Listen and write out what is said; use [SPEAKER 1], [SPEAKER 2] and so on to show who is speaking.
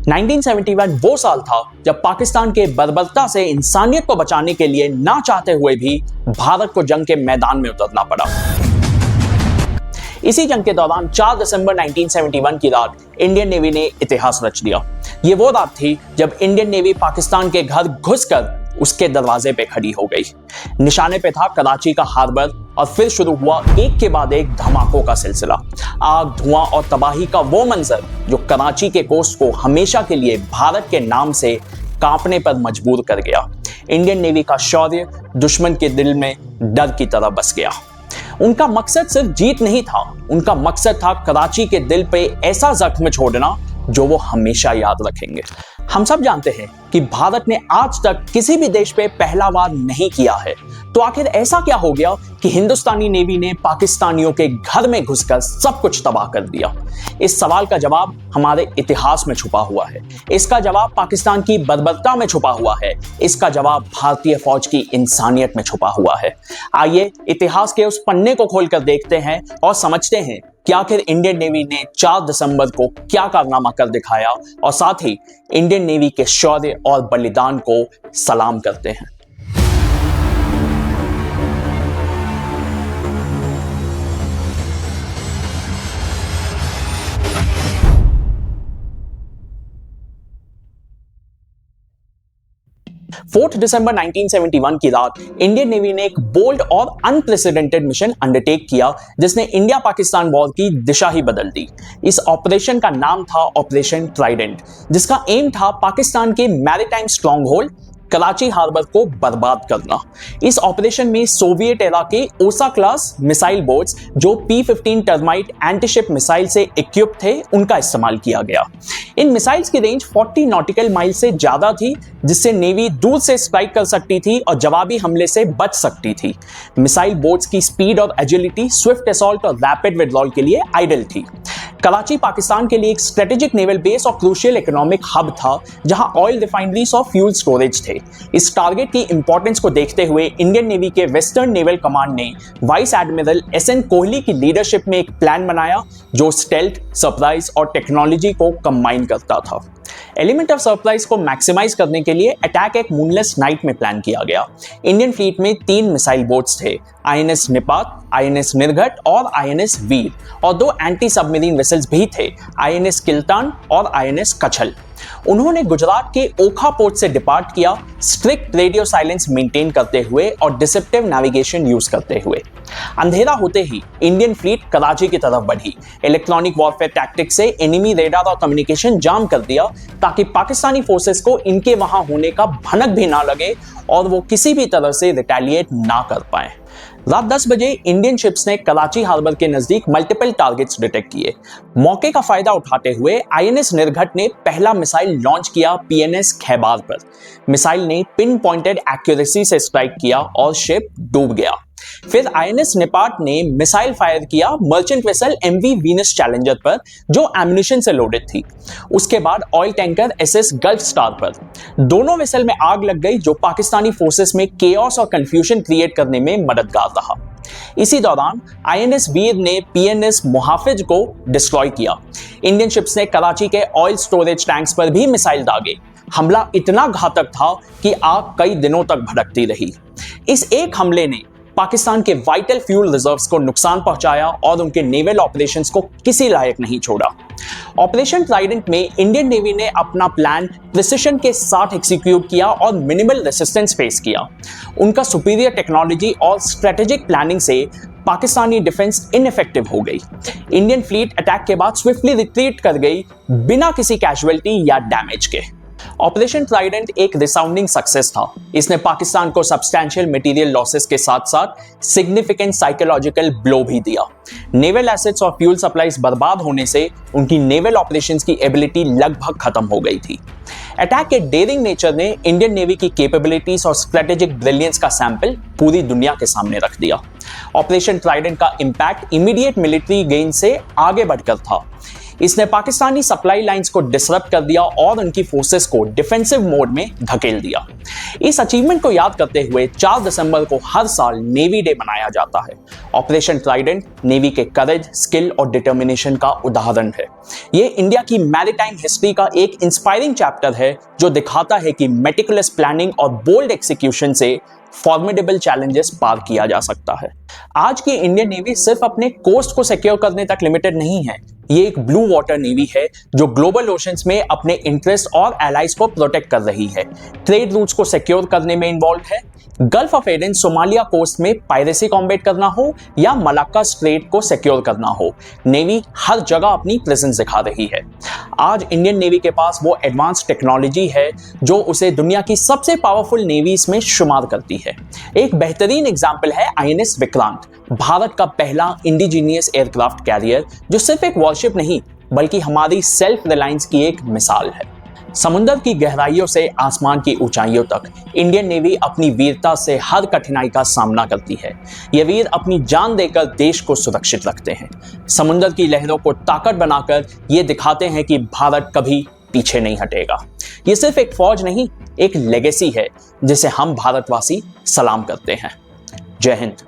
[SPEAKER 1] 1971 वो साल था जब पाकिस्तान के बर्बरता से इंसानियत को बचाने के लिए ना चाहते हुए भी भारत को जंग के मैदान में उतरना पड़ा। इसी जंग के दौरान 4 दिसंबर 1971 की रात इंडियन नेवी ने इतिहास रच दिया। ये वो रात थी जब इंडियन नेवी पाकिस्तान के घर घुसकर उसके दरवाजे पे खड़ी हो गई। निशाने पे था कराची का हार्बर और फिर शुरू हुआ एक के बाद एक धमाकों का सिलसिला। आग, धुआं और तबाही का वो मंजर जो कराची के कोस्ट को हमेशा के लिए भारत के नाम से कांपने पर मजबूर कर गया। इंडियन नेवी का शौर्य दुश्मन के दिल में डर की तरह बस गया। उनका मकसद सिर्फ जीत नहीं था, उनका मकसद था कराची के दिल पे ऐसा जख्म छोड़ना जो वो हमेशा याद रखेंगे। हम सब जानते हैं कि भारत ने आज तक किसी भी देश पे पहला वार नहीं किया है, तो आखिर ऐसा क्या हो गया कि हिंदुस्तानी नेवी ने पाकिस्तानियों के घर में घुसकर सब कुछ तबाह कर दिया? इस सवाल का जवाब हमारे इतिहास में छुपा हुआ है। इसका जवाब पाकिस्तान की बर्बरता में छुपा हुआ है। इसका जवाब भारतीय फौज की इंसानियत में छुपा हुआ है। आइए इतिहास के उस पन्ने को खोलकर देखते हैं और समझते हैं कि आखिर इंडियन नेवी ने 4 दिसंबर को क्या कारनामा कर दिखाया, और साथ ही इंडियन नेवी के शौर्य और बलिदान को सलाम करते हैं। फोर्थ दिसंबर 1971 की रात इंडियन नेवी ने एक बोल्ड और अनप्रेसिडेंटेड मिशन अंडरटेक किया जिसने इंडिया पाकिस्तान वॉर की दिशा ही बदल दी। इस ऑपरेशन का नाम था ऑपरेशन ट्राइडेंट, जिसका एम था पाकिस्तान के मैरीटाइम स्ट्रॉन्गहोल्ड कराची हार्बर को बर्बाद करना। इस ऑपरेशन में सोवियत एरा के ओसा क्लास मिसाइल बोट्स जो P-15 टर्माइट एंटीशिप मिसाइल से इक्विप्ड थे, उनका इस्तेमाल किया गया। इन मिसाइल्स की रेंज 40 नॉटिकल माइल से ज्यादा थी, जिससे नेवी दूर से स्ट्राइक कर सकती थी और जवाबी हमले से बच सकती थी। मिसाइल बोट्स की स्पीड और एजिलिटी स्विफ्ट असॉल्ट और रैपिड विड्रॉल के लिए आइडियल थी। कराची पाकिस्तान के लिए एक स्ट्रेटेजिक नेवल बेस और क्रूशियल इकोनॉमिक हब था, जहां ऑयल रिफाइनरीज और फ्यूल स्टोरेज थे। इस टारगेट की इंपॉर्टेंस को देखते हुए इंडियन नेवी के वेस्टर्न नेवल कमांड ने वाइस एडमिरल एस.एन. कोहली की लीडरशिप में एक प्लान बनाया जो स्टेल्थ, सरप्राइज और टेक्नोलॉजी को कंबाइन करता था। एलिमेंट ऑफ सरप्राइज को मैक्सिमाइज करने के लिए अटैक एक मूनलेस नाइट में प्लान किया गया। इंडियन फ्लीट में 3 मिसाइल बोट्स थे, INS निपात, INS निर्घट और INS वीर, और 2 एंटी सबमरीन वेसल्स भी थे, INS किल्तान और INS कछल। उन्होंने गुजरात के ओखा पोर्ट से डिपार्ट किया, स्ट्रिक्ट रेडियो साइलेंस मेंटेन करते हुए और डिसेप्टिव नेविगेशन यूज करते हुए। अंधेरा होते ही इंडियन फ्लीट कराची की तरफ बढ़ी। इलेक्ट्रॉनिक वॉरफेयर टैक्टिक्स से एनिमी रेडार और कम्युनिकेशन जाम कर दिया ताकि पाकिस्तानी फोर्सेस को इनके वहां होने का भनक भी ना लगे और वो किसी भी तरह से रिटेलिएट ना कर पाए। रात 10 बजे इंडियन शिप्स ने कराची हार्बर के नजदीक मल्टीपल टारगेट्स डिटेक्ट किए। मौके का फायदा उठाते हुए INS निर्घट ने पहला मिसाइल लॉन्च किया PNS खैबार पर। मिसाइल ने पिन पॉइंटेड एक्यूरेसी से स्ट्राइक किया और शिप डूब गया। फिर INS निपाट ने मिसाइल फायर किया merchant vessel MV Venus challenger पर, जो एम्युनिशन से लोडेड थी। उसके बाद oil tanker SS gulf star पर। दोनों वेसल में आग लग गई, जो पाकिस्तानी फोर्सेस में केओस और कंफ्यूजन क्रिएट करने में मददगार रहा। इसी दौरान INS वीर ने PNS मुहाफिज को डिस्ट्रॉय किया। इंडियन शिप्स ने कराची के ऑयल स्टोरेज टैंक्स पर भी मिसाइल दागे। हमला इतना घातक था कि आग कई दिनों तक भड़कती रही। इस एक हमले ने पाकिस्तान के वाइटल फ्यूल रिजर्व्स को नुकसान पहुंचाया और उनके नेवल ऑपरेशंस को किसी लायक नहीं छोड़ा। ऑपरेशन ट्राइडेंट में इंडियन नेवी ने अपना प्लान प्रिसिशन के साथ एग्जीक्यूट किया और मिनिमल रेसिस्टेंस फेस किया। उनका सुपीरियर टेक्नोलॉजी और स्ट्रेटेजिक प्लानिंग से पाकिस्तानी डिफेंस इनइफेक्टिव हो गई। इंडियन फ्लीट अटैक के बाद स्विफ्टली रिट्रीट कर गई बिना किसी कैजुअलिटी या डैमेज के। ऑपरेशन ट्राइडेंट एक रिसाउंडिंग सक्सेस था। इसने पाकिस्तान को सब्सटैंशियल मटेरियल लॉसेस के साथ साथ सिग्निफिकेंट साइकोलॉजिकल ब्लो भी दिया। नेवल एसेट्स और फ्यूल सप्लाईज बर्बाद होने से उनकी नेवल ऑपरेशंस की एबिलिटी लगभग खत्म हो गई थी। अटैक के डेयरिंग नेचर ने इंडियन नेवी की कैपेबिलिटीज और स्ट्रेटेजिक ब्रिलियंस का सैंपल पूरी दुनिया के सामने रख दिया। ऑपरेशन ट्राइडेंट का इंपैक्ट इमीडिएट मिलिट्री गेन से आगे बढ़कर था। इसने पाकिस्तानी सप्लाई लाइंस को डिसरप्ट कर दिया और उनकी फोर्सेस को डिफेंसिव मोड में धकेल दिया। इस अचीवमेंट को याद करते हुए 4 दिसंबर को हर साल नेवी डे मनाया जाता है। ऑपरेशन ट्राइडेंट नेवी के करेज, स्किल और डिटर्मिनेशन का उदाहरण है। यह इंडिया की मैरीटाइम हिस्ट्री का एक इंस्पायरिंग चैप्टर है जो दिखाता है कि मेटिकुलस प्लानिंग और बोल्ड एक्सिक्यूशन से फॉर्मिडेबल चैलेंजेस पार किया जा सकता है। आज की इंडियन नेवी सिर्फ अपने कोस्ट को सिक्योर करने तक लिमिटेड नहीं है। ये एक ब्लू वाटर नेवी है जो ग्लोबल ओशंस में अपने इंटरेस्ट और एलाइज को प्रोटेक्ट कर रही है, ट्रेड रूट्स को सिक्योर करने में इन्वॉल्व है। Gulf of Aden Somalia coast में पायरेसी कॉम्बैट करना हो या मलाक्का स्ट्रेट को सिक्योर करना हो, नेवी हर जगह अपनी प्रेजेंस दिखा रही है। आज इंडियन नेवी के पास वो एडवांस टेक्नोलॉजी है जो उसे दुनिया की सबसे पावरफुल नेवीज में शुमार करती है। एक बेहतरीन एग्जाम्पल है INS विक्रांत, भारत का पहला इंडिजीनियस एयरक्राफ्ट कैरियर जो सिर्फ एक वॉरशिप नहीं बल्कि हमारी सेल्फ रिलायंस की एक मिसाल है। समुद्र की गहराइयों से आसमान की ऊंचाइयों तक इंडियन नेवी अपनी वीरता से हर कठिनाई का सामना करती है। ये वीर अपनी जान देकर देश को सुरक्षित रखते हैं। समुद्र की लहरों को ताकत बनाकर ये दिखाते हैं कि भारत कभी पीछे नहीं हटेगा। ये सिर्फ एक फौज नहीं, एक लेगेसी है जिसे हम भारतवासी सलाम करते हैं। जय हिंद।